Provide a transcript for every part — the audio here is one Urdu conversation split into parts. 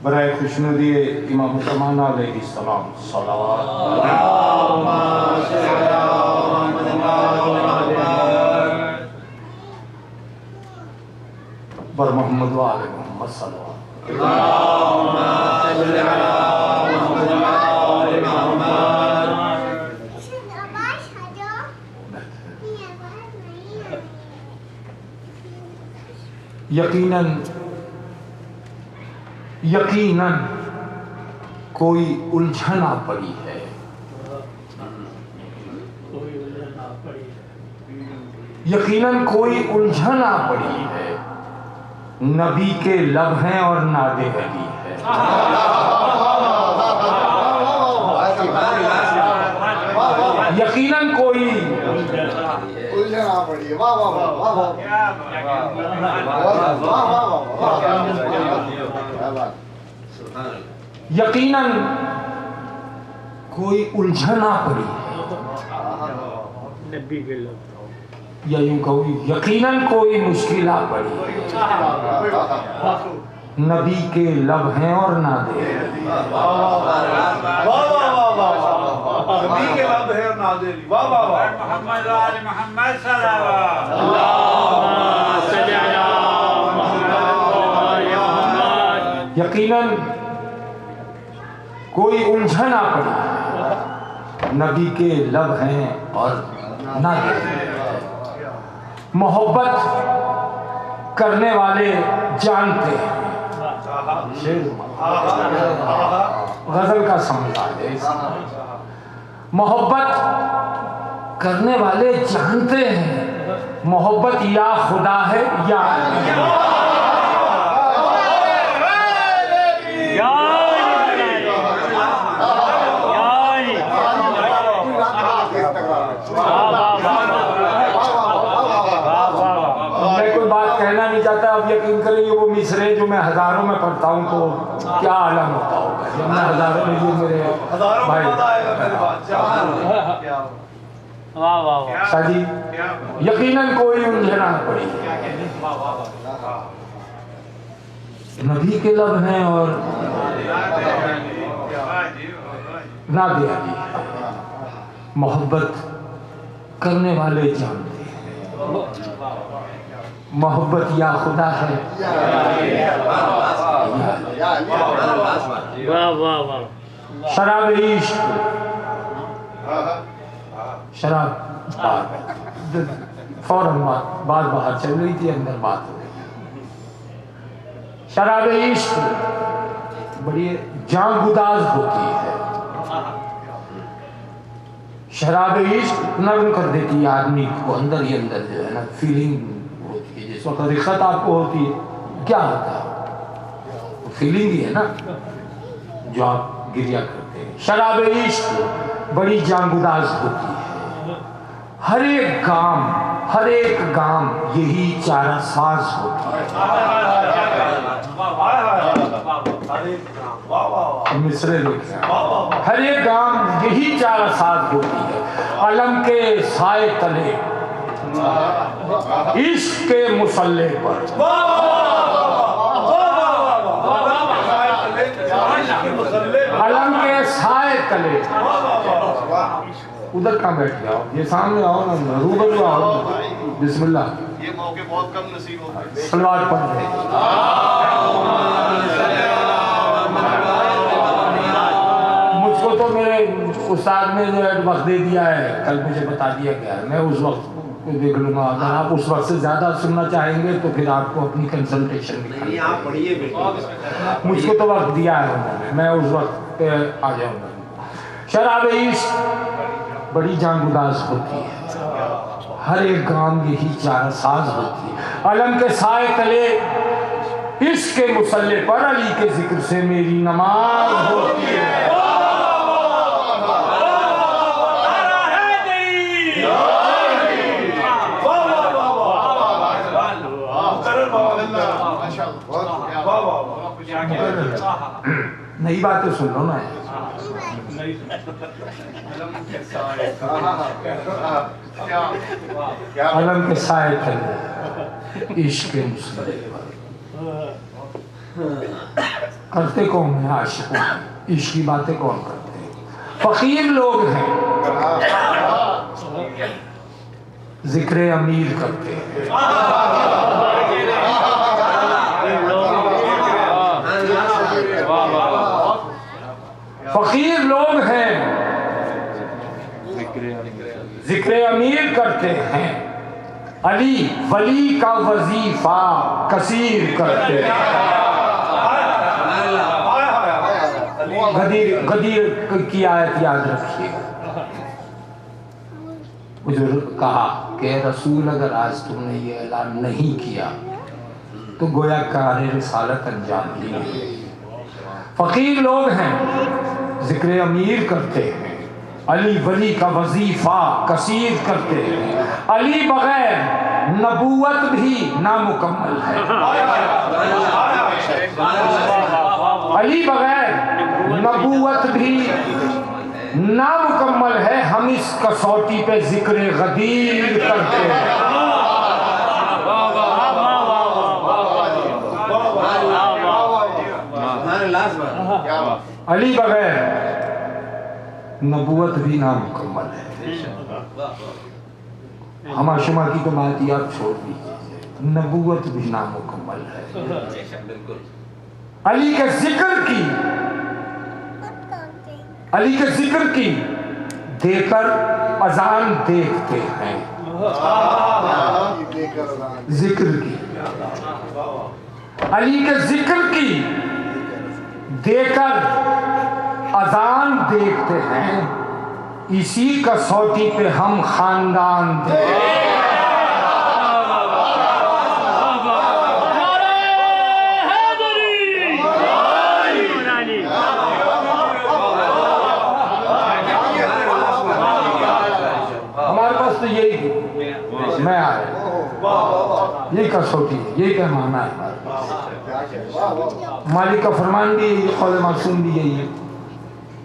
برائے خوشنودی امام زمان علیہ السلام صلوات بر محمد و آل محمد صلوات یقیناً کوئی الجھن آ پڑی ہے، یقیناً کوئی الجھن آ پڑی ہے، نبی کے لب ہیں اور نادے علی ہے۔ یقیناً کوئی الجھن آ پڑی ہے، یقیناً کوئی الجھن آ پڑی ہے، یا یوں کہو یقیناً کوئی مشکل آ پڑی ہے، نبی کے لب ہیں اور نادے علی، نبی کے لب ہیں اور نادے علی، واہ واہ واہ، محمد و آل محمد صلی اللہ علیہ وسلم۔ یقیناً کوئی الجھن آ پڑی ہے، نبی کے لب ہیں اور نادے علی، محبت کرنے والے جانتے ہیں، غزل کا سمجھا ہے، محبت کرنے والے جانتے ہیں محبت یا خدا ہے یا اب یقین کریں یہ وہ مصرے جو میں ہزاروں میں پڑھتا ہوں تو کیا عالم ہوتا ہوگا جب میں ہزاروں میں جو میرے بھائی شاہ جی یقیناً کوئی الجھن آ پڑی نبی کے لب ہیں اور نادے علی، محبت کرنے والے جانتے ہیں محبت یا خدا ہے شراب عشق، شراب فوراً بات باہر چل رہی تھی، اندر بات ہو گئی۔ شراب عشق بڑی جان گداز ہوتی ہے، شراب عشق نرم کر دیتی ہے آدمی کو، اندر ہی اندر جو ہے نا فیلنگ ہوتی ہے، جس وقت رخت آپ کو ہوتی ہے کیا ہوتا ہے فیلنگ ہی ہے نا جو آپ گریا کرتے ہیں۔ شراب عشق بڑی جان گداز ہوتی ہے، ہر ایک گام یہی چارہ ساز ہوتی ہے، مصرے لکھیں ہر ایک گام یہی چارہ ساز ہوتی ہے، علم کے سائے تلے عشق کے مسلح پر، علم کے سائے تلے، ادھر کہاں بیٹھ گیا یہ سامنے آؤ نا، روبرو آؤ، بسم اللہ، یہ موقع بہت کم نصیب ہوتا ہے، صلوات پڑھ دیں۔ مجھ کو تو میرے استاد نے جو ہے وقت دے دیا ہے، کل مجھے بتا دیا گیا ہے، میں اس وقت کو دیکھ لوں گا، اگر آپ اس وقت سے زیادہ سننا چاہیں گے تو پھر آپ کو اپنی کنسلٹیشن دکھانی پڑے گی، مجھ کو تو وقت دیا ہے انہوں نے، میں اس وقت پہ آ جاؤں گا۔ شراب عشق بڑی جان گداز ہوتی ہے، ہر ایک گام یہی چارہ ساز ہوتی ہے، علم کے سائے تلے عشق کے مسلح پر علی کے ذکر سے میری نماز ہوتی ہے۔ نئی باتیں سن لو نا، علم کے سائے تلے عشق کے مسلح پر کرتے کون ہیں عاشقوں عشق کی باتیں کون کرتے ہیں؟ فقیر لوگ ہیں ذکر امیر کرتے ہیں، فقیر لوگ ہیں ذکر امیر کرتے ہیں، علی ولی کا وظیفہ کثیر کرتے ہیں۔ غدیر کی آیت یاد رکھیے، مجھے کہا کہ رسول اگر آج تم نے یہ اعلان نہیں کیا تو گویا کار رسالت انجام دی نہیں۔ فقیر لوگ ہیں ذکر امیر کرتے ہیں، علی ولی کا وظیفہ کثیر کرتے ہیں، علی بغیر نبوت بھی نامکمل ہے، علی بغیر نبوت بھی نامکمل ہے، ہم اس کسوٹی پہ ذکر غدیر کرتے ہیں۔ علی بغیر نبوت بھی نامکمل ہے، ہمارا شما کی تو بات ہی آپ چھوڑ دیجیے، نبوت بھی نامکمل ہے۔ علی کے ذکر کی دے کر اذان دیکھتے ہیں، ذکر کی علی کے ذکر کی دے کر اذان دیکھتے ہیں، اسی کسوٹی پہ ہم خاندان دیکھتے ہیں۔ ہمارے پاس تو یہی میں آئے، یہی کسوٹی ہے، یہی پیمانہ ہے ہمارے پاس۔ مالک کا فرمان بھی یہی ہے، قول معصوم بھی یہی ہے،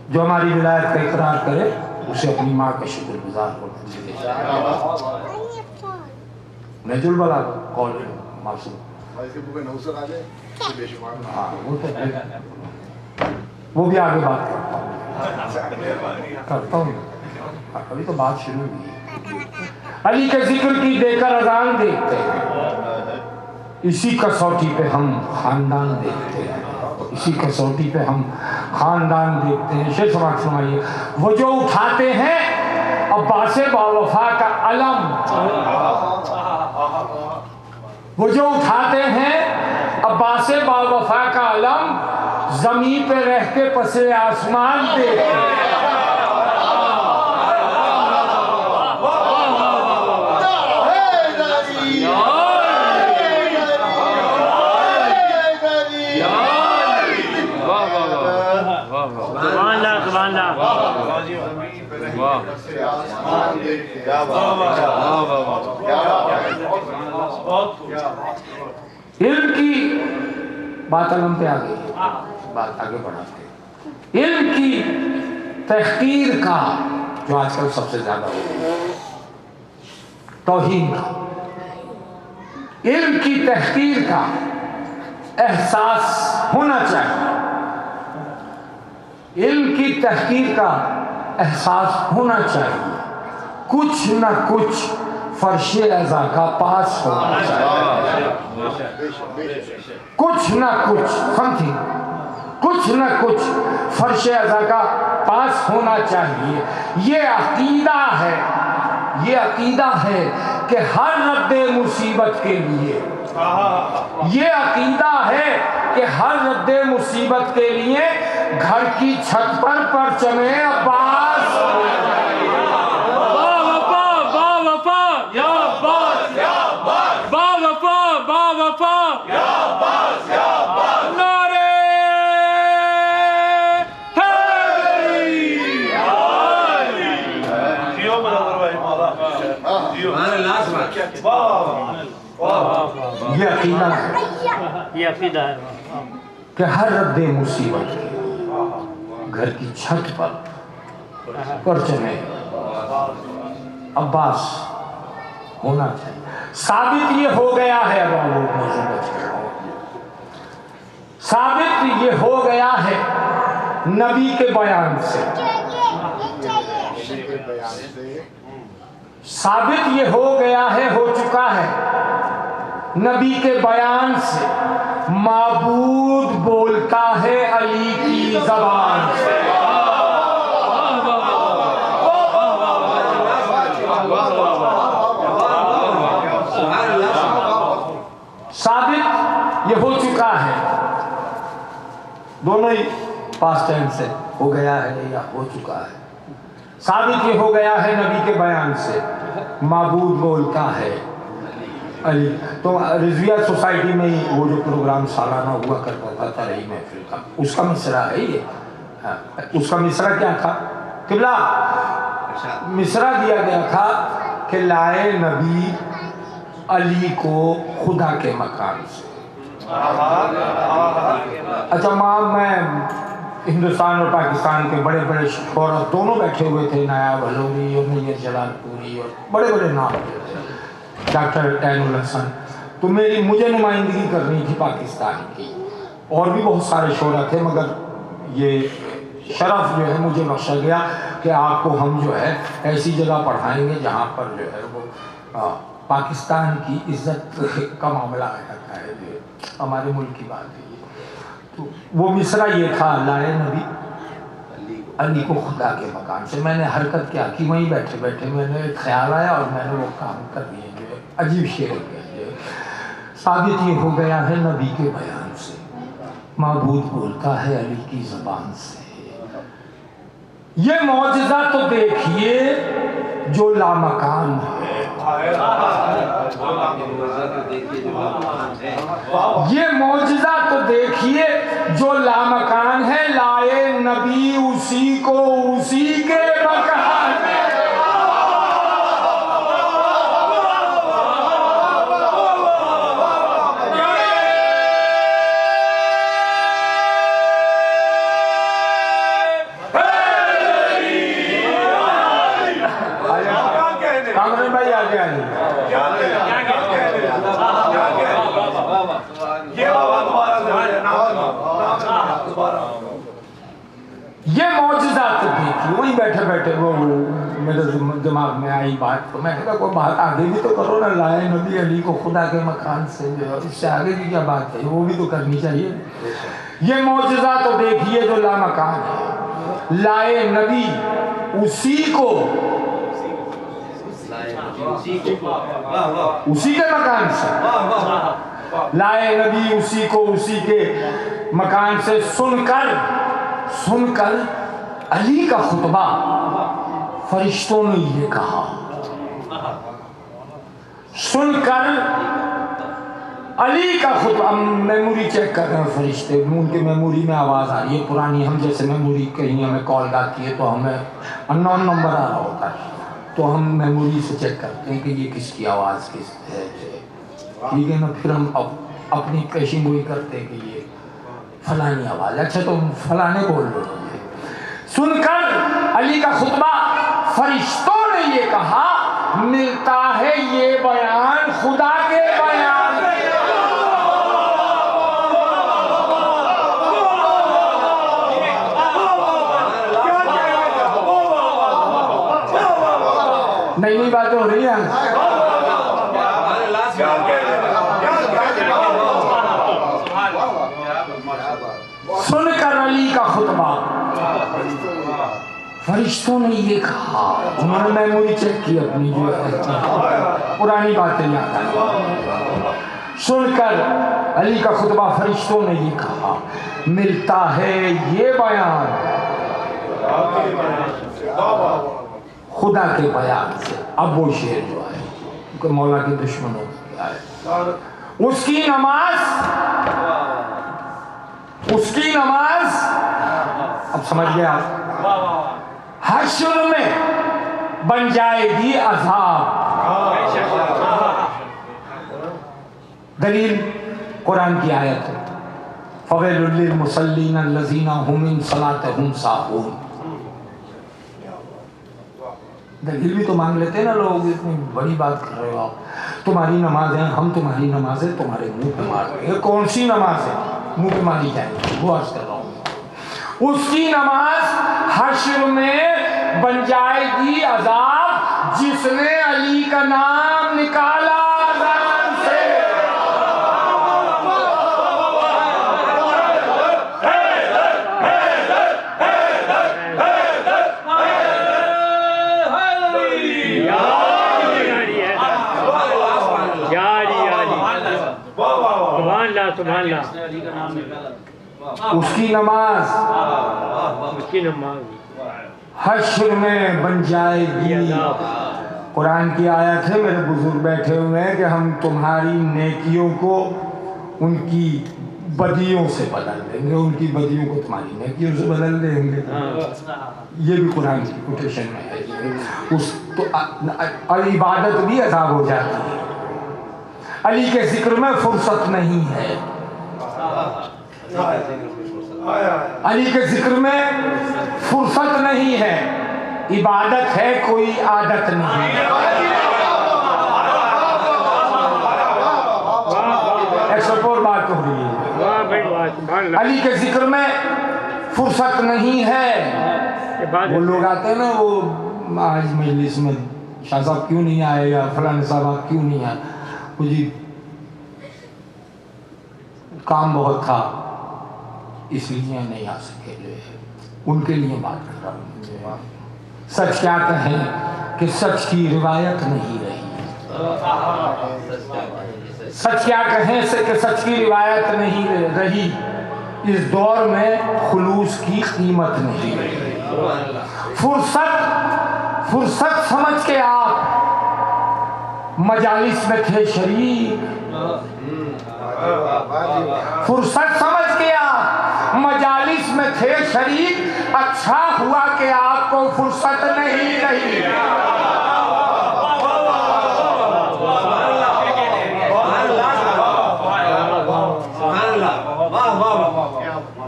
جو ہماری ولایت کا اقرار کرے اسے اپنی ماں کا شکر گزار ہونا چاہیے۔ نجل البلاغہ قول معصوم، ہاں وہ بھی آگے بات کرتا ہوں، ابھی تو بات شروع ہوئی ہے۔ علی کے ذکر کی دے کر اذان دیکھتے ہیں، اسی کسوٹی پہ ہم خاندان دیکھتے ہیں، اسی کسوٹی پہ ہم خاندان دیکھتے ہیں۔ شیخ سماعت فرمائیے، وہ جو اٹھاتے ہیں عباس باوفا کا علم، وہ جو اٹھاتے ہیں عباس باوفا کا علم، زمین پہ رہ کے پس آسمان دیکھتے ہیں۔ علم کی بات علم پہ آگے بات آگے بڑھاتے ہیں۔ علم کی تحقیر کا جو آج کل سب سے زیادہ ہو رہا ہے، توہین کا، علم کی تحقیر کا احساس ہونا چاہیے، علم کی تحقیر کا احساس ہونا چاہیے، کچھ نہ کچھ فرش اعضا کا پاس ہونا چاہیے، کچھ نہ کچھ سمتھنگ، کچھ نہ کچھ فرش اعضا کا پاس ہونا چاہیے۔ یہ عقیدہ ہے کہ ہر رد مصیبت کے لیے، یہ عقیدہ ہے کہ ہر رد مصیبت کے لیے گھر کی چھت پر پرچم عباس یہ عقیدہ ہے کہ ہر رد مصیبت کے گھر کی چھت پر پرچم عباس ہونا چاہیے۔ ثابت یہ ہو گیا ہے، اب وہ موضوع بچ گیا، ثابت یہ ہو گیا ہے نبی کے بیان سے، ثابت یہ ہو گیا ہے، ہو چکا ہے نبی کے بیان سے، معبود بولتا ہے علی کی زبان سے۔ ثابت یہ ہو چکا ہے، دونوں ہی پاسٹ ٹینس سے ہو گیا ہے یا ہو چکا ہے۔ ثابت یہ ہو گیا ہے نبی کے بیان سے، معبود بولتا ہے علی۔ تو رضویہ سوسائٹی میں ہی وہ جو پروگرام سالانہ ہوا کرتا تھا ترہی محفل کا، اس کا مصرع ہے یہ۔ اس کا مصرع کیا تھا؟ قبلہ مصرع دیا گیا تھا کہ لائے نبی علی کو خدا کے مکان سے۔ اچھا میں ہندوستان اور پاکستان کے بڑے بڑے شعراء دونوں بیٹھے ہوئے تھے، نایاب ہلوری اور میاں جلال پوری اور بڑے بڑے نام تھے، ڈاکٹر عین الحسن۔ تو مجھے نمائندگی کرنی تھی پاکستان کی، اور بھی بہت سارے شعراء تھے، مگر یہ شرف جو ہے مجھے بخشا گیا کہ آپ کو ہم جو ہے ایسی جگہ پڑھائیں گے جہاں پر جو ہے وہ پاکستان کی عزت کا معاملہ رہتا ہے، جو ہمارے ملک کی بات ہے۔ تو وہ مصرع یہ تھا، لائے نبی علی کو خدا کے مکان سے۔ میں نے حرکت کیا کہ وہیں بیٹھے بیٹھے میں نے ایک خیال آیا اور میں نے وہ کام کر لیے، جو عجیب شعر ہے۔ ثابت یہ ہو گیا ہے نبی کے بیان سے، معبود بولتا ہے علی کی زبان سے۔ یہ معجزہ تو دیکھیے جو لامکان ہے، یہ معجزہ تو دیکھیے جو لامکان ہے، لائے نبی اسی کو اسی کے مکان میں۔ یہ معجزات دیکھی، وہیں بیٹھے بیٹھے وہ میرے دماغ میں آئی بات، تو میں نے کہا کوئی بات آگے بھی تو کرو نا، لائے نبی علی کو خدا کے مکان سے، اس سے آگے کی کیا بات ہے، وہ بھی تو کرنی چاہیے۔ یہ معجزہ تو دیکھیے جو لامکان ہے، لائے نبی اسی کو اسی کے مکان سے، لائے نبی اسی کو اسی کے مکان سے۔ سن کر علی کا خطبہ فرشتوں نے یہ کہا، سن کر علی کا خطبہ۔ میموری چیک کر رہے ہیں فرشتے، ان کی میموری میں آواز آ رہی ہے پرانی، ہم جیسے میموری کہیں ہمیں کال آتی ہے تو ہمیں انون نمبر آ رہا ہوتا ہے، تو ہم میموری سے چیک کرتے ہیں کہ یہ کس کی آواز کس ہے، ٹھیک ہے نا، پھر ہم اپنی پیشین گوئی کرتے ہیں کہ یہ فلانی آواز، اچھا تو فلانے بول رہے ہیں۔ سن کر علی کا خطبہ فرشتوں نے یہ کہا، ملتا ہے یہ بیان خدا کے بیان سے۔ نئی نئی باتیں ہو رہی ہیں۔ سن کر علی کا خطبہ فرشتوں نے یہ کہا، انہوں نے میموری چیک کی اپنی، جو پرانی باتیں یاد آئی۔ سن کر علی کا خطبہ فرشتوں نے یہ کہا، ملتا ہے یہ بیان خدا کے بیان سے۔ اب وہ شعر جو ہے کیونکہ مولا کے دشمنوں کا ہے، اس کی نماز اب سمجھ گیا، حشر میں بن جائے گی عذاب۔ دلیل قرآن کی آیت ہے، فویل للمصلین الذین هم من صلاتهم ساہون۔ دلیل بھی تو مانگ لیتے ہیں نا لوگ، اتنی بڑی بات کر رہے ہو آپ، تمہاری نماز ہے، ہم تمہاری نماز ہے تمہارے منہ پہ مار دیں گے۔ کون سی نماز ہے؟ منہ پہ ماری جائے گی، وہ عرض کر رہا ہوں۔ اس کی نماز حشر میں بن جائے گی عذاب جس نے علی کا نام نکالا اذان سے۔ سبحان اللہ۔ اس کی نماز حشر میں بن جائے گی۔ قرآن کی آیت ہے، میرے بزرگ بیٹھے ہوئے ہیں کہ ہم تمہاری نیکیوں کو ان کی بدیوں سے بدل دیں گے، ان کی بدیوں کو تمہاری نیکیوں سے بدل دیں گے۔ یہ بھی قرآن کی کوٹیشن میں ہے۔ اور عبادت بھی عذاب ہو جاتی ہے۔ علی کے ذکر میں فرصت نہیں ہے، علی کے ذکر میں فرصت نہیں ہے، عبادت ہے کوئی عادت نہیں۔ ایک سب اور بات ہو رہی ہے، علی کے ذکر میں فرصت نہیں ہے۔ وہ لوگ آتے ہیں نا، وہ آج مجلس میں شاہ صاحب کیوں نہیں آئے یا فلاں صاحب آپ کیوں نہیں آئے؟ جی کام بہت تھا اس لیے نہیں آ سکے، ان کے لیے بات کر رہا ہوں۔ سچ کیا کہیں کہ سچ کی روایت نہیں رہی، سچ کیا کہیں کہ سچ کی روایت نہیں رہی، اس دور میں خلوص کی قیمت نہیں رہی۔ فرصت سمجھ کے آپ مجالس میں تھے شریک، فرصت سمجھ کے آپ مجالس میں تھے شریک، اچھا ہوا کہ آپ کو فرصت نہیں رہی۔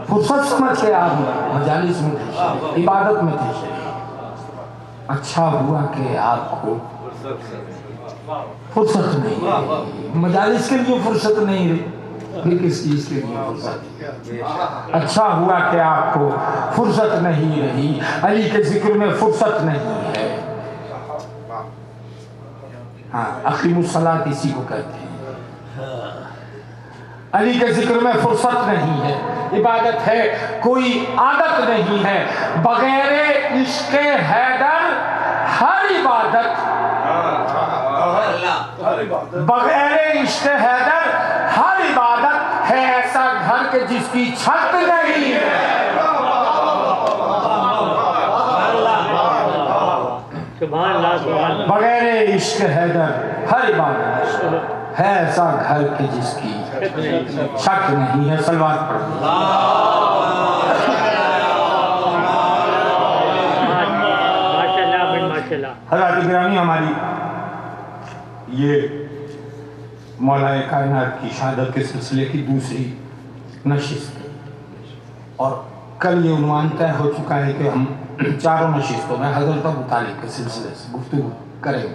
فرصت سمجھ کے آپ مجالس میں تھے شریک، عبادت میں تھے شریک، اچھا ہوا کہ آپ کو فرصت نہیں رہی، مجالس کے لیے فرصت نہیں رہی، پھر کس چیز کے لیے فرصت؟ اچھا ہوا کہ آپ کو فرصت نہیں رہی، علی کے ذکر میں فرصت نہیں ہے۔ ہاں، اقیم الصلاۃ اسی کو کہتے ہیں۔ علی کے ذکر میں فرصت نہیں ہے، عبادت ہے کوئی عادت نہیں ہے، بغیر عشق حیدر ہر عبادت، بغیر عشق حیدر ہر عبادت ہے ایسا گھر کہ جس کی چھت نہیں ہے۔ بغیر عشق حیدر ہر عبادت ہے ایسا گھر کہ جس کی چھت نہیں ہے۔ صلوات پڑھیں۔ حضرات گرامی، ہماری یہ مولا کائنات کی شہادت کے سلسلے کی دوسری نشست ہے، اور کل یہ عنوان طے ہو چکا ہے کہ ہم چاروں نشستوں میں حضرت ابو طالب کے سلسلے سے گفتگو کریں گے۔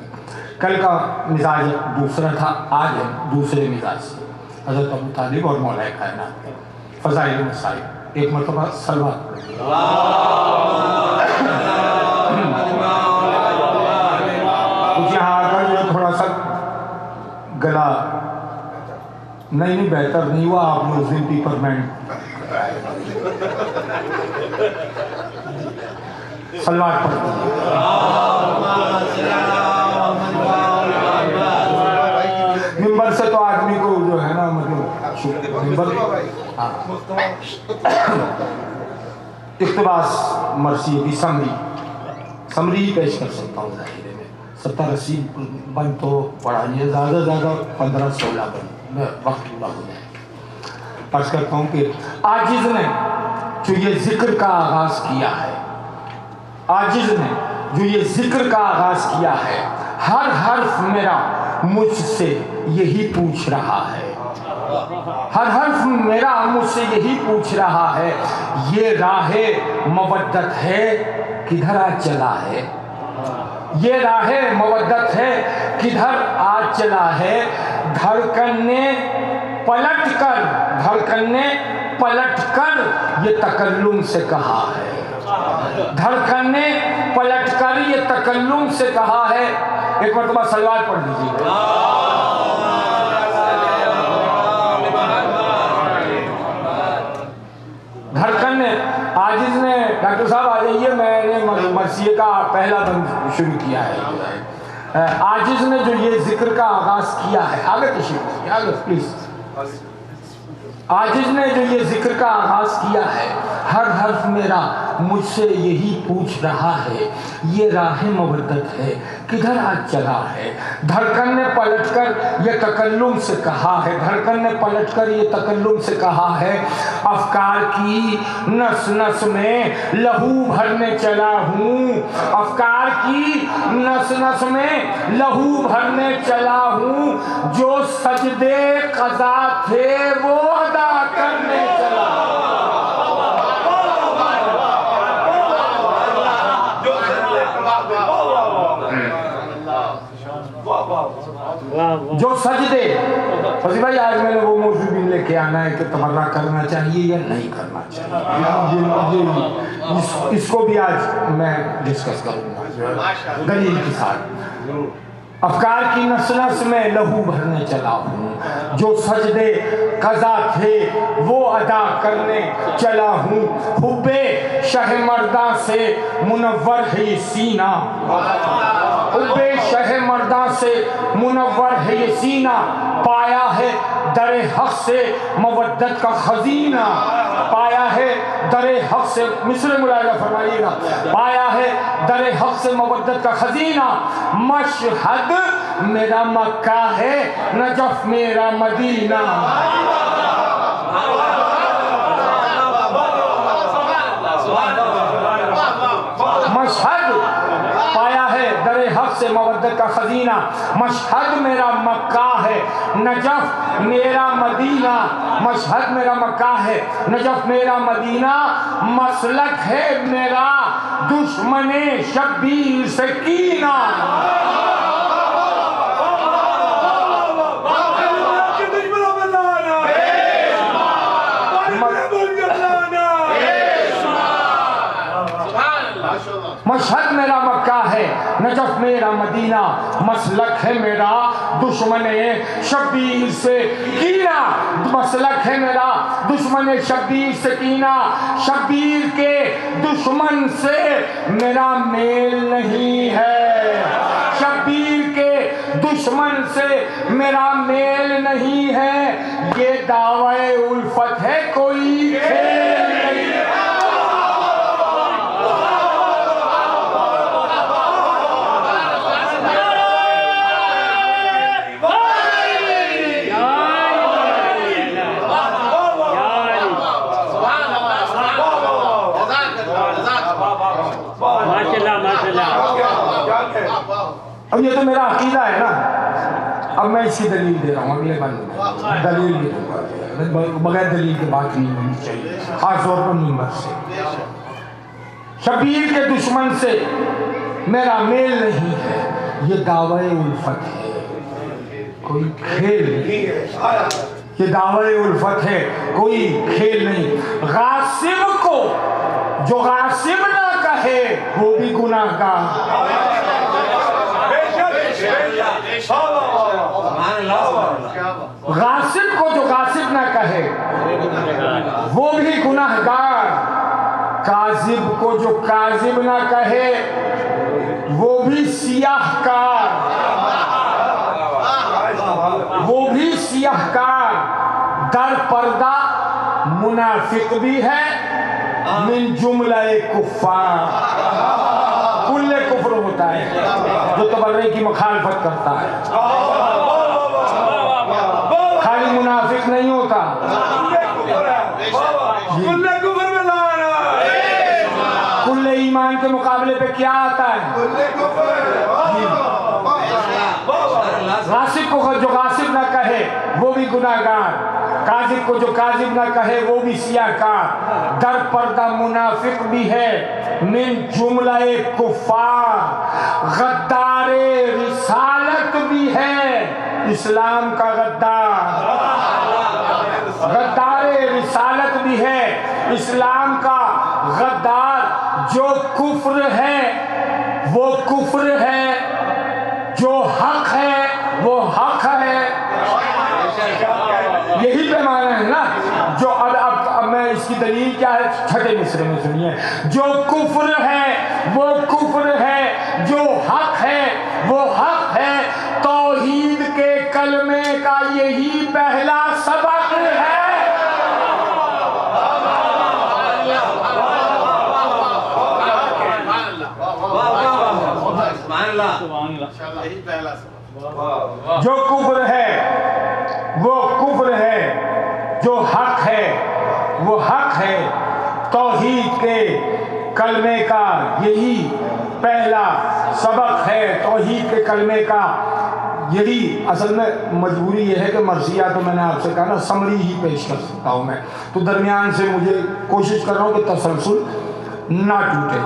کل کا مزاج دوسرا تھا، آج ہم دوسرے مزاج سے حضرت ابو طالب اور مولا کائنات کے فضائل مسائل۔ ایک مرتبہ صلوات پڑھیں۔ یہاں آ کر جو تھوڑا سا گلا نہیں بہتر نہیں ہوا، آپ نے اس دن پیپرمنٹ صلوات پڑھ دیجیے۔ ممبر سے تو آدمی کو جو ہے نا، مطلب اقتباس مرثی کی سمری پیش کر سکتا ہوں ظاہرے میں، 70-80 بند تو پڑھانی ہے، زیادہ 15-16 بند میں وقت پورا ہو جائے۔ عرض کرتا ہوں کہ عاجز نے جو یہ ذکر کا آغاز کیا ہے، عاجز نے جو یہ ذکر کا آغاز کیا ہے، ہر حرف میرا مجھ سے یہی پوچھ رہا ہے، ہر حرف میرا مجھ سے یہی پوچھ رہا ہے، یہ راہ مودت ہے کدھر آج چلا ہے، یہ راہ مودت ہے کدھر آج چلا ہے، دھڑکن نے پلٹ کر یہ تکلم سے کہا ہے، دھڑکن نے پلٹ کر یہ تکلم سے کہا ہے۔ ایک مرتبہ صلوات پڑھ لیجیے۔ دھڑکن نے، عاجز نے، ڈاکٹر صاحب آ جائیے، میں نے مرثیے کا پہلا بند شروع کیا ہے۔ عاجز نے جو یہ ذکر کا آغاز کیا ہے، آگے تشریف آگے پلیز۔ عاجز نے جو یہ ذکر کا آغاز کیا ہے، ہر حرف میرا مجھ سے یہی پوچھ رہا ہے، یہ راہ مودت ہے کدھر آج چلا ہے۔ دھڑکن نے پلٹ کر یہ تکلم سے کہا ہے، دھڑکن نے پلٹ کر یہ تکلم سے کہا ہے، افکار کی نس نس میں لہو بھرنے چلا ہوں، افکار کی نس نس میں لہو بھرنے چلا ہوں، جو سجدے قضا تھے وہ ادا کرنے چلا۔ جو سجدے، فضی بھائی آج میں نے وہ موضوع بھی لے کے آنا ہے کہ تبرہ کرنا چاہیے یا نہیں کرنا چاہیے، اس کو بھی آج میں ڈسکس کروں گا دلیل کے ساتھ۔ افکار کی نس نس میں لہو بھرنے چلا ہوں، جو سجدے قضا تھے وہ ادا کرنے چلا ہوں، حب شہ مرداں سے منور ہے یہ سینہ، حب شہ مرداں سے منور ہے یہ سینہ، پایا ہے در حق سے مودت کا خزینہ، پایا ہے در حق سے، مصر ملاحظہ فرمائیے گا، پایا ہے در حق سے مودت کا خزینہ، مشہد میرا مکہ ہے نجف میرا مدینہ۔ مشہد پایا ہے در حق سے مودت کا خزینہ، مشہد میرا مکہ ہے نجف میرا مدینہ، مشہد میرا مکہ ہے نجف میرا مدینہ، مسلک ہے میرا دشمن شبیر سے کینہ۔ مشہد میرا مکہ ہے نجف میرا مدینہ، مسلک ہے میرا دشمن شبیر سے کینہ، مسلک ہے میرا دشمن شبیر سے کینہ، شبیر کے دشمن سے میرا میل نہیں ہے، شبیر کے دشمن سے میرا میل نہیں ہے، یہ دعوی الفت ہے کوئی کھیل نہیں۔ اب یہ تو میرا عقیدہ ہے نا، اب میں اس کی دلیل دے رہا ہوں، اگلے بند میں دلیل بھی دوں گا، بغیر دلیل کے بات نہیں ہونی چاہیے، خاص طور پر منبر سے۔ شبیر کے دشمن سے میرا میل نہیں ہے، یہ دعوی الفت ہے کوئی کھیل نہیں، یہ دعوی الفت ہے کوئی کھیل نہیں۔ غاصب کو جو غاصب نہ کہے وہ بھی گناہ گار، غاصب کو جو غاصب نہ کہے وہ بھی گناہ گار، کاذب کو جو کاذب نہ کہے وہ بھی سیاہ کار، وہ بھی سیاہ کار، در پردہ منافق بھی ہے من جملہ کفار، کل کفر ہوتا ہے جو تبرئے کی مخالفت کرتا ہے، خالی منافق نہیں ہوتا، کل ایمان کے مقابلے پہ کیا آتا ہے؟ غاصب کو جو غاصب نہ کہے وہ بھی گناہ گار، کاذب کو جو کاذب نہ کہے وہ بھی سیاہ کار، در پردہ منافق بھی ہے من جملہ کفار، غدار رسالت بھی ہے اسلام کا غدار، غدار رسالت بھی بھی ہے اسلام کا غدار، جو کفر ہے وہ کفر ہے، جو حق ہے وہ حق ہے۔ یہی پیمانہ ہے نا جو اب میں اس کی دلیل کیا ہے، چھٹے مصرے میں سنیے، جو کفر ہے وہ کفر ہے، جو حق ہے وہ حق ہے، توحید کے کلمے کا یہی پہلا سبق ہے۔ جو کفر ہے وہ کفر ہے، جو حق ہے وہ حق ہے، توحید کے کلمے کا یہی پہلا سبق ہے، توحید کے کلمے کا یہی۔ اصل میں مجبوری یہ ہے کہ مرثیہ تو میں نے آپ سے کہا نا سمری ہی پیش کر سکتا ہوں میں، تو درمیان سے مجھے کوشش کر رہا ہوں کہ تسلسل نہ ٹوٹے۔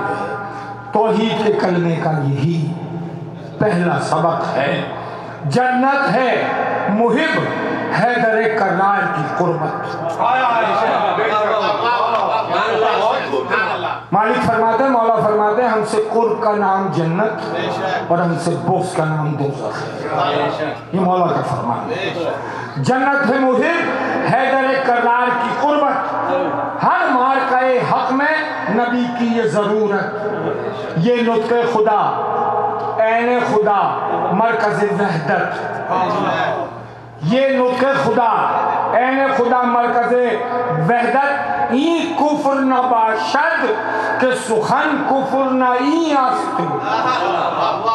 توحید کے کلمے کا یہی پہلا سبق ہے، جنت ہے محب حیدر کرار کی قربت۔ مالک فرماتے ہیں، مولا فرماتے ہیں، ہم سے قرب کا نام جنت اور ہم سے بغض کا نام دوزخ ہے۔ یہ مولا کا فرمان ہے۔ جنت ہے محب حیدر کرار کی قربت، ہر مارکہ حق میں نبی کی یہ ضرورت، یہ نطق خدا، عین خدا، مرکز وحدت، یہ نطق خدا، عین خدا، مرکز وحدت، این کفر نہ باشد کہ سخن کفر نہ این است،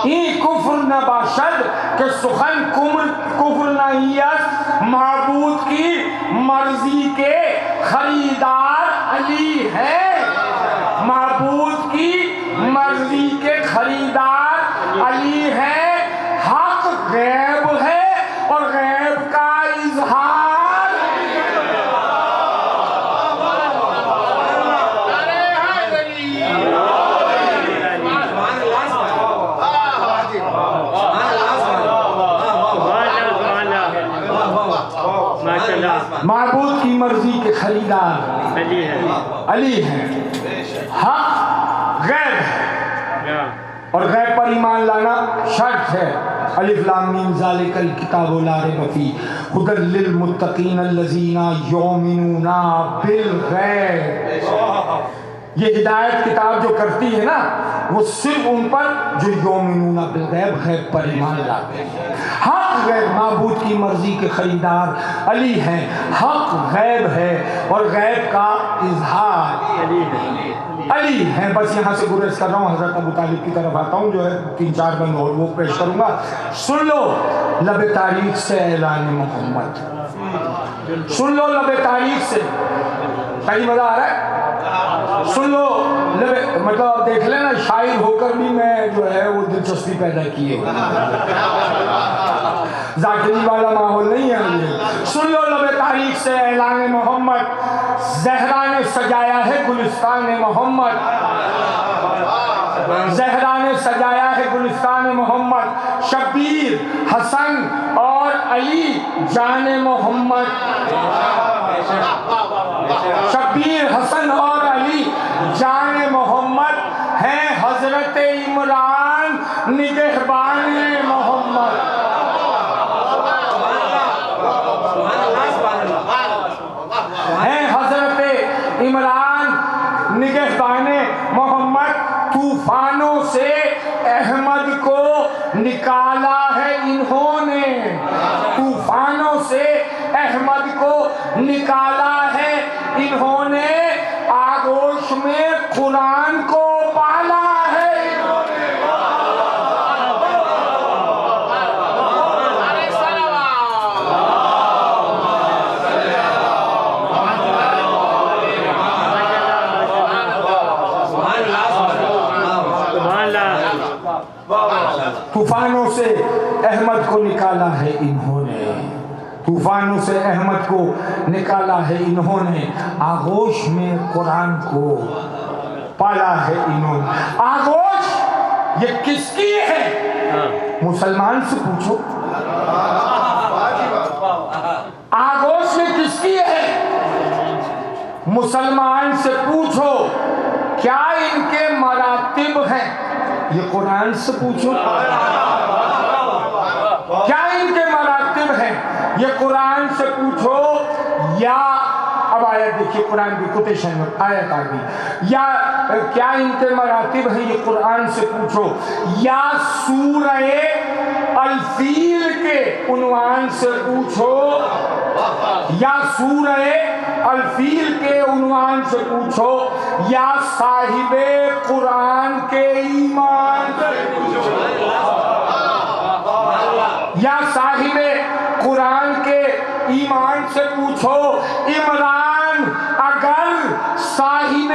این کفر نہ باشد کہ سخن کفر نہ این است، معبود کی مرضی کے خریدار علی ہے، معبود کی مرضی کے خریدار علی ہے، حق غیب ہے اور غیب کا اظہار۔ معبود کی مرضی کے خریدار علی ہے، حق غیب ہے اور غیب پر ایمان لانا شرط ہے۔ الف لام میم ذالک الکتاب لا ریب فیہ ھدی للمتقین الذین یؤمنون بالغیب۔ یہ ہدایت کتاب جو کرتی ہے نا وہ صرف ان پر جو یؤمنون بالغیب، غیب پر ایمان لاتے ہیں۔ حق غیب، معبود کی مرضی کے خریدار علی ہیں، حق غیب ہے اور غیب کا اظہار علی ہیں۔ بس یہاں سے گریز کر رہا ہوں، حضرت ابو طالب کی طرف آتا ہوں، جو ہے 3-4 بند اور وہ پیش کروں گا۔ سن لو لب تاریخ سے اعلان محمد، سن لو لب تاریخ سے، صحیح مزہ آ رہا ہے؟ سن لو مطلب آپ دیکھ لیں نا، شاعر ہو کر بھی میں جو ہے وہ دلچسپی پیدا کیے ہوں، ذاکری والا ماحول نہیں ہے مجھے۔ سن لو لب تاریخ سے اعلان محمد، زہرا نے سجایا ہے گلستان محمد، زہرا نے سجایا ہے گلستان محمد، شبیر حسن اور علی جان محمد، شبیر حسن اور علی جان محمد ہیں حضرت عمران نگہبان محمد، ہیں حضرت عمران نگہبان محمد۔ طوفانوں سے احمد کو نکالا ہے انہوں نے، طوفانوں سے احمد کو نکالا ہے انہوں نے، آغوش میں قرآن کو پالا ہے انہوں نے۔ طوفانوں سے احمد کو نکالا ہے انہوں نے، طوفانوں سے احمد کو نکالا ہے انہوں نے، آغوش میں قرآن کو پالا ہے انہوں نے۔ آغوش یہ کس کی ہے؟ مسلمان سے پوچھو، آغوش یہ کس کی ہے؟ مسلمان سے پوچھو کیا ان کے مراتب ہیں. یہ قرآن سے پوچھو کیا ان کے مراتب ہیں. یہ قرآن سے پوچھو. یا اب آیت دیکھیے, قرآن کی کوٹیشن میں آیت آ گئی. یا کیا ان کے مراتب ہیں, یہ قرآن سے پوچھو. یا سورہ الفیل کے عنوان سے پوچھو. یا سورہ الفیل کے عنوان سے پوچھو. یا صاحب قرآن کے ایمان سے پوچھو. یا صاحب قرآن کے ایمان سے پوچھو. عمران اگر صاحب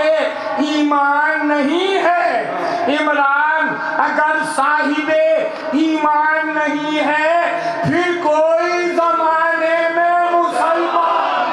ایمان نہیں ہے, عمران اگر صاحب ایمان نہیں ہے, پھر کوئی زمانے میں مسلمان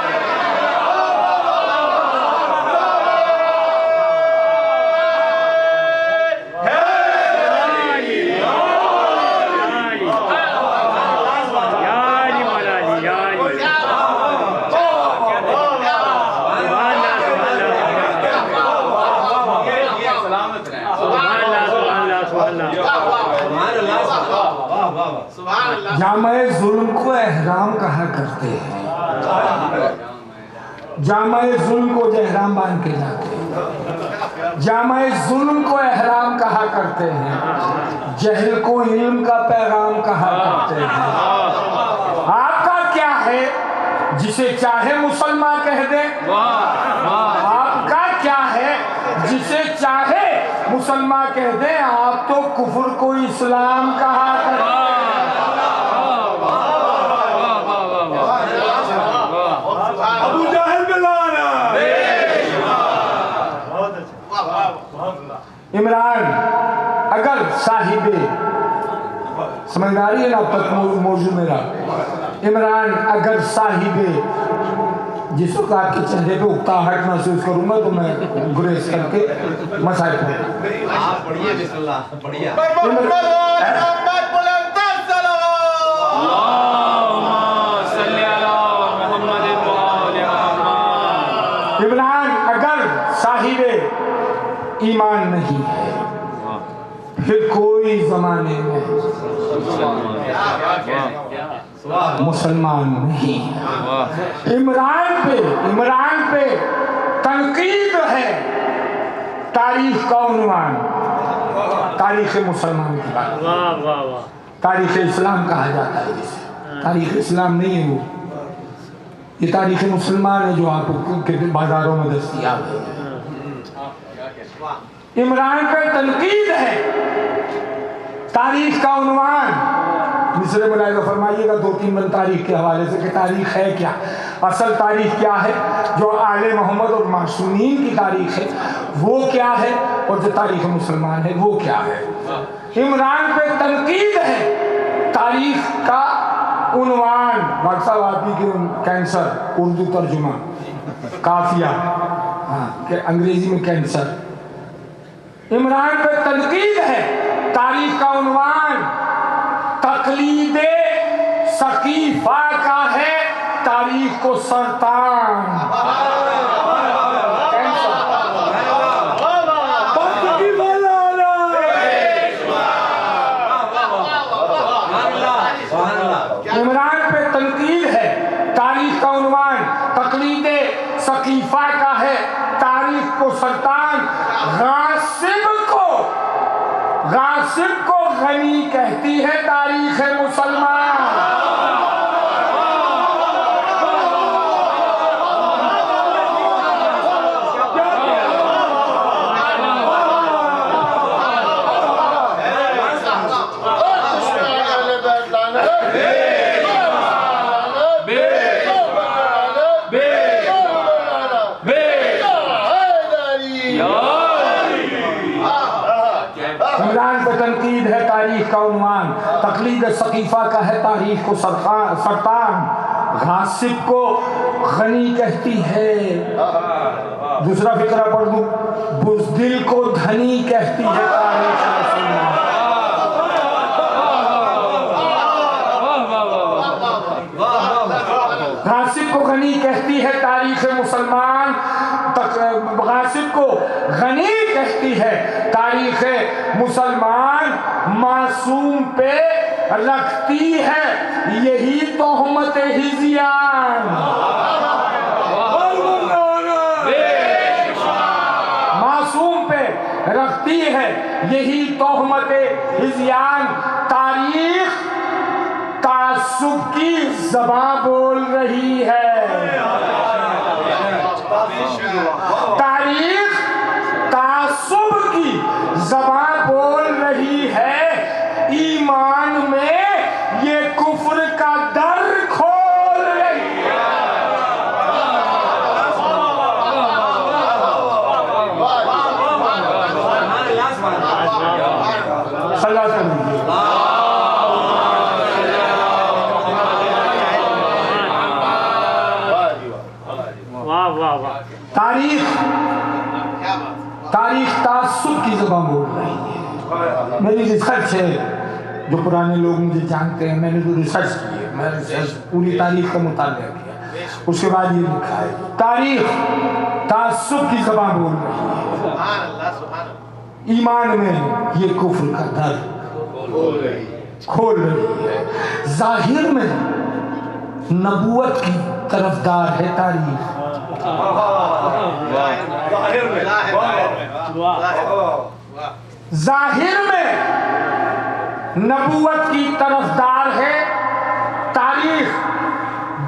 جامع ظلم کو احرام کہا کرتے ہیں. جامع ظلم کو جو احرام باندھ کے جاتے ہیں, جامع ظلم کو احرام کہا کرتے ہیں. جہل کو علم کا پیغام کہا کرتے ہیں. آپ کا کیا ہے جسے چاہے مسلمان کہہ دے؟ آپ کا کیا ہے جسے چاہے مسلمان کہہ دے؟ آپ تو کفر کو اسلام کہا کرتے ہیں. عمران اگر صاحب, سمجھداری ہے نا اب تک موضوع میرا, عمران اگر صاحب, جس وقت آپ کے چہرے پہ اکتاہٹ محسوس کروں گا تو میں گریز کر کے مسائل پڑھیے بسم اللہ پڑھیے. عمران اگر صاحب ایمان نہیں ہے, پھر کوئی زمانے میں مسلمان نہیں ہے. عمران پہ تنقید ہے. تاریخ کا عنوان تاریخ مسلمان کی بات, تاریخ اسلام کہا جاتا ہے جسے. تاریخ اسلام نہیں ہے وہ, یہ تاریخ مسلمان ہے جو آپ کے بازاروں میں دستیاب ہے. عمران پہ تنقید ہے. تاریخ کا عنوان مصر ملاحظہ فرمائیے گا 2-3 بند تاریخ کے حوالے سے کہ تاریخ ہے کیا, اصل تاریخ کیا ہے, جو آل محمد اور معصومین کی تاریخ ہے وہ کیا ہے, اور جو تاریخ مسلمان ہے وہ کیا ہے. عمران پہ تنقید ہے. تاریخ کا عنوان ڈاکٹر صاحب آپ کی کینسر, اردو ترجمہ کافیہ, ہاں کہ انگریزی میں کینسر. عمران پہ تنقید ہے. تاریخ کا عنوان تقلید ثقیفہ کا ہے. تاریخ کو سرطان عمران پہ تنقید ہے. تاریخ کا عنوان تقلید ثقیفہ کا ہے. تاریخ کو سرطان. غاصب کو غنی کہتی ہے تاریخ مسلمان. عمران پہ تنقید ہے. تاریخ کا عنوان تقلید ثقیفہ کا ہے. تاریخ کو سرطان. غاصب کو غنی کہتی ہے. دوسرا فقرہ پڑھ دوں. بزدل کو دھنی کہتی ہے تاریخ مسلمان. غاصب کو غنی کہتی ہے تاریخ مسلمان. تاریخ مسلمان معصوم پہ رکھتی ہے یہی تہمت ہذیان. معصوم پہ رکھتی ہے یہی تہمت ہذیان. تاریخ تعصب کی زبان بول رہی ہے. تاریخ تعصب کی زبان بول رہی ہے. ایمان میں یہ کفر کا در کھول رہی ہے. صلی اللہ علیہ وسلم. تاریخ تعصب کی زبان بول رہی ہے. میری ریسرچ ہے، جو پرانے لوگ مجھے جانتے ہیں، میں نے جو ریسرچ کی ہے، میں پوری تاریخ کا مطالعہ کیا، اس کے بعد یہ لکھا ہے تاریخ تعصب کی زبان بول رہی ہے. ایمان میں یہ کفر کا در کھول رہی ہے. ظاہر میں نبوت کی طرفدار ہے تاریخ. ظاہر میں نبوت کی طرفدار ہے تاریخ،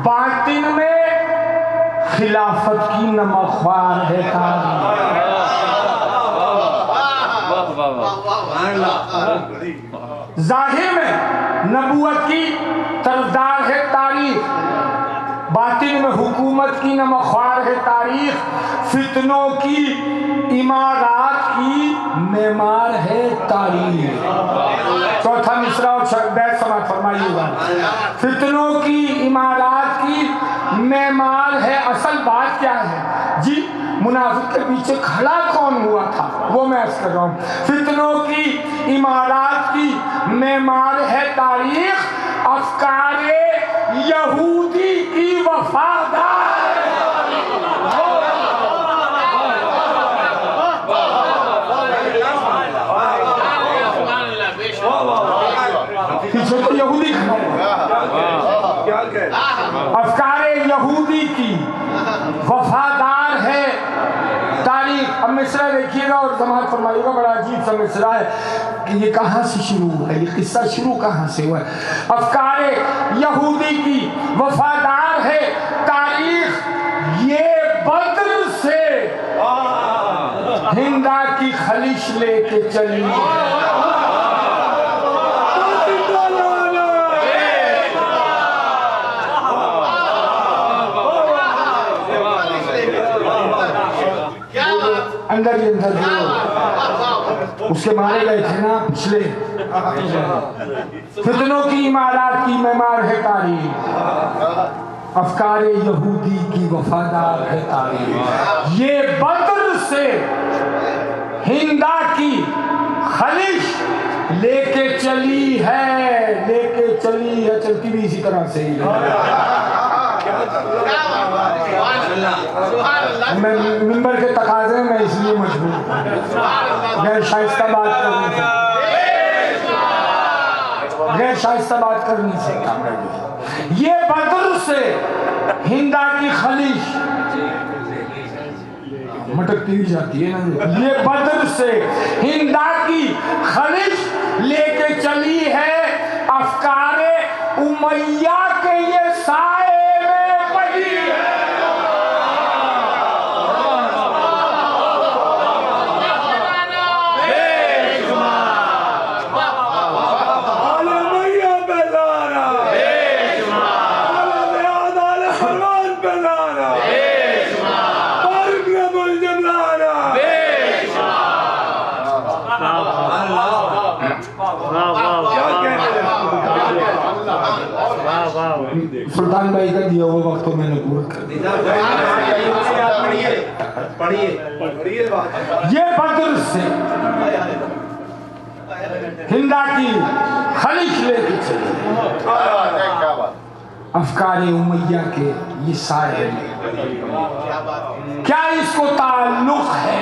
باطن میں خلافت کی نمخوار ہے تاریخ. ظاہر میں نبوت کی طرفدار ہے تاریخ، باطن میں حکومت کی نمخوار ہے تاریخ. فتنوں کی عمارات کی معمار ہے تاریخ. چوتھا مصرع اور بیت سماعت فرمائیے گا. فتنوں کی عمارات کی معمار ہے. اصل بات کیا ہے جی؟ منافق کے پیچھے کھڑا کون ہوا تھا وہ میں عرض کر رہا ہوں. فتنوں کی عمارات کی معمار ہے تاریخ. افکار یہودی کی وفادار پیچھے تو یہودی کھڑا ہے. افکار یہودی کی وفادار ہے تاریخ. اب مصرع دیکھیے گا اور سماعت فرمائیے گا. بڑا عجیب سا مصرع ہے کہ یہ کہاں سے شروع ہوا ہے، یہ قصہ شروع کہاں سے ہوا ہے. افکار یہودی کی وفادار ہے تاریخ. یہ بدر سے ہندا کی خلش لے کے چلی. اندر ہی اندر جو اس کے مارے گئے تھے نا پچھلے، فتنوں کی عمارات کی معمار ہے تاریخ. افکار یہودی کی وفادار ہے تاریخ. یہ بدر سے ہندا کی خلش لے کے چلی ہے، لے کے چلی ہے. چلتی بھی اسی طرح سے ہی میں ممبر کے تقاضے میں اس لیے مجبور ہوں. غیر شائستہ بات کرنی سے غیر شائستہ بات کرنی سے یہ بدر سے ہندا کی خلش مٹکتی بھی جاتی ہے نا. یہ بدر سے ہندا کی خلش لے کے چلی ہے. افکار امیہ کے یہ سائے میں پڑی ہے. سلطان بھائی کا دیا ہوا وقت تو میں نے پورا کر دیا. یہ بدر سے ہندا کی خلش لے کے چلے. افکار امیہ کے یہ سائے کیا اس کو تعلق ہے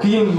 3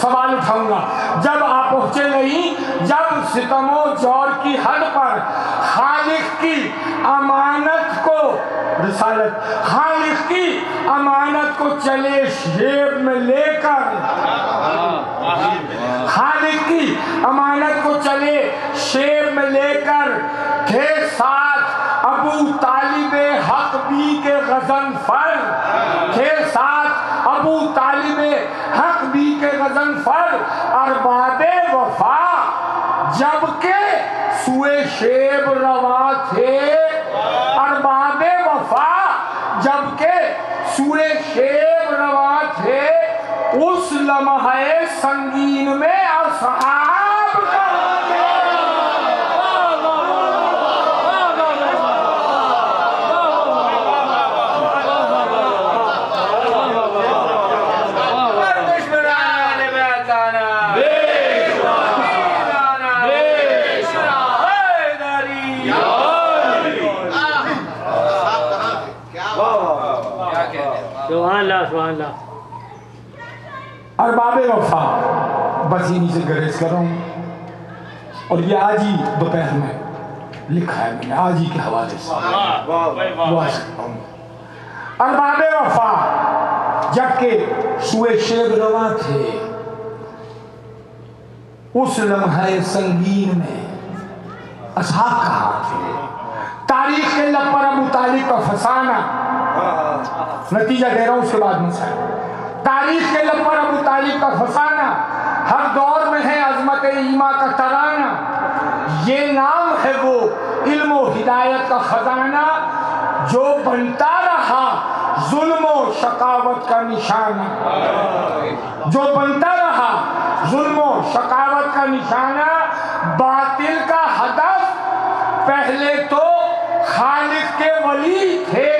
سوال اٹھاؤں گا. جب آپ پہنچے نہیں، جب ستم و جور کی حد پر خالق کی امانت کو رسالت، خالق کی امانت کو چلے شیب میں لے کر، خالق کی امانت کو چلے شیب میں لے کر، تھے ساتھ ابو طالب حق بھی کے غضن فر، تھے ساتھ ابو طالب حق بھی کے غضن فر، ارباب وفا جبکہ سوئے شیب رواں تھے، ارباب وفا جبکہ سوئے شیب رواں تھے، اس لمحے سنگین میں اصحاب کہاں تھے؟ سبحان اللہ سبحان اللہ. ارباب وفا، بس انہی سے گریز کر رہا ہوں، اور یہ آج ہی دوپہر میں لکھا ہے میں نے، آج ہی کے حوالے سے دعا سکتا ہوں. ارباب وفا جبکہ سوئے شیب رواں تھے، اس لمحے سنگین میں اصحاب کہاں تھے؟ تاریخ کے لب پر ابو طالب کا فسانہ، نتیجہ دے رہا ہوں اس کے بعد مسئلہ. تاریخ کے لب پر ابو طالب کا فسانہ، ہر دور میں ہے عظمت ایما کا ترانہ، یہ نام ہے وہ علم و ہدایت کا خزانہ، جو بنتا رہا ظلم و شقاوت کا نشانہ، جو بنتا رہا ظلم و شقاوت کا نشانہ. باطل کا ہدف پہلے تو خالق کے ولی تھے،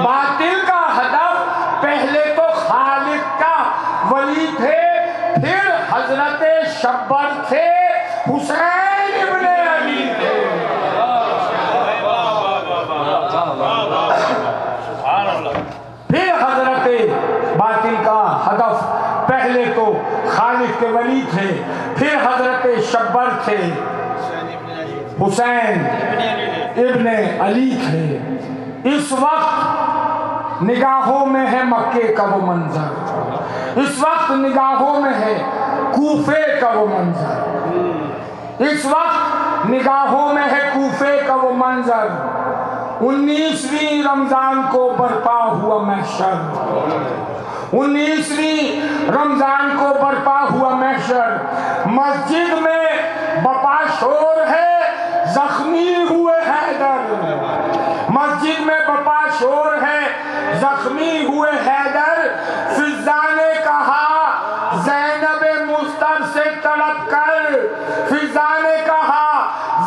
باطل کا ہدف پہلے تو خالق کا ولی تھے، پھر حضرت شبر تھے، حسین ابن علی تھے. پھر حضرت باطل کا ہدف پہلے تو خالق کے ولی تھے، پھر حضرت شبر تھے، حسین ابن علی تھے. اس وقت نگاہوں میں ہے مکے کا وہ منظر، اس وقت نگاہوں میں ہے کوفے کا وہ منظر، اس وقت نگاہوں میں ہے کوفے کا وہ منظر. 19ویں رمضان کو برپا ہوا محشر، 19ویں رمضان کو برپا ہوا محشر. مسجد میں بپا شور ہے، زخمی ہوئے حیدر، مسجد میں بپا شور ہے، زخمی ہوئے حیدر. فضا نے کہا زینب مستر سے تڑپ کر، فضا نے کہا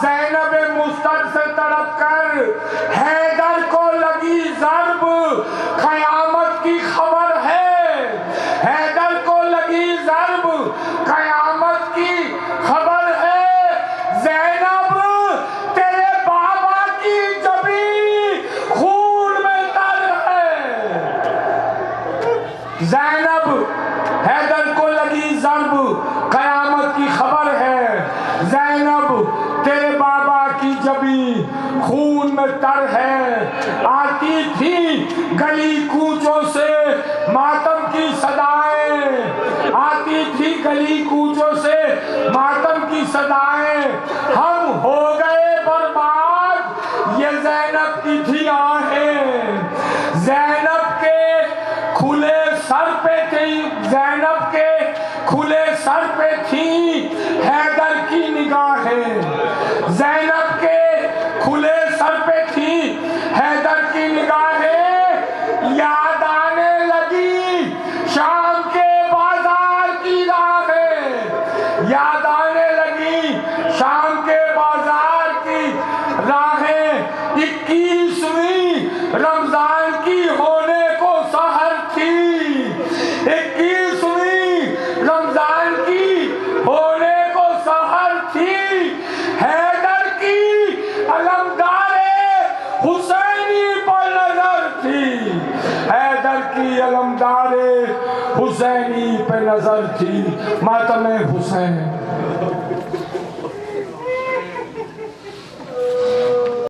زینب مستر سے تڑپ کر، حیدر کو لگی ضرب قیامت کی خبر ہے، حیدر کو لگی ضرب قیامت کی خبر ہے. زینب تیرے بابا کی جبیں خون میں تر ہے، زینب حیدر کو لگی ضرب قیامت کی خبر ہے. زینب تیرے بابا کی جبیں خون میں تر ہے. آتی تھی گلی کوچوں سے ماتم کی صدائیں، آتی تھی گلی کوچوں سے ماتم کی صدائیں. ہم ہو گئے برباد، یہ زینب کی تھی آہیں، زینب کے کھلے سر پہ تھی، زینب کے کھلے سر پہ تھی حیدر کی نگاہیں، زینب کے کھلے سر پہ تھی حیدر کی نگاہیں. یاد آنے لگی شام کے بازار کی راہیں، یاد آنے لگی شام کے بازار کی راہیں. 21ویں رمضان کی ہونے کو سحر تھی، 21ویں رمضان کی ہونے کو سحر تھی. حیدر کی علمدار حسینی پر نظر تھی، حیدر کی علمدار حسینی پہ نظر تھی ماتم حسین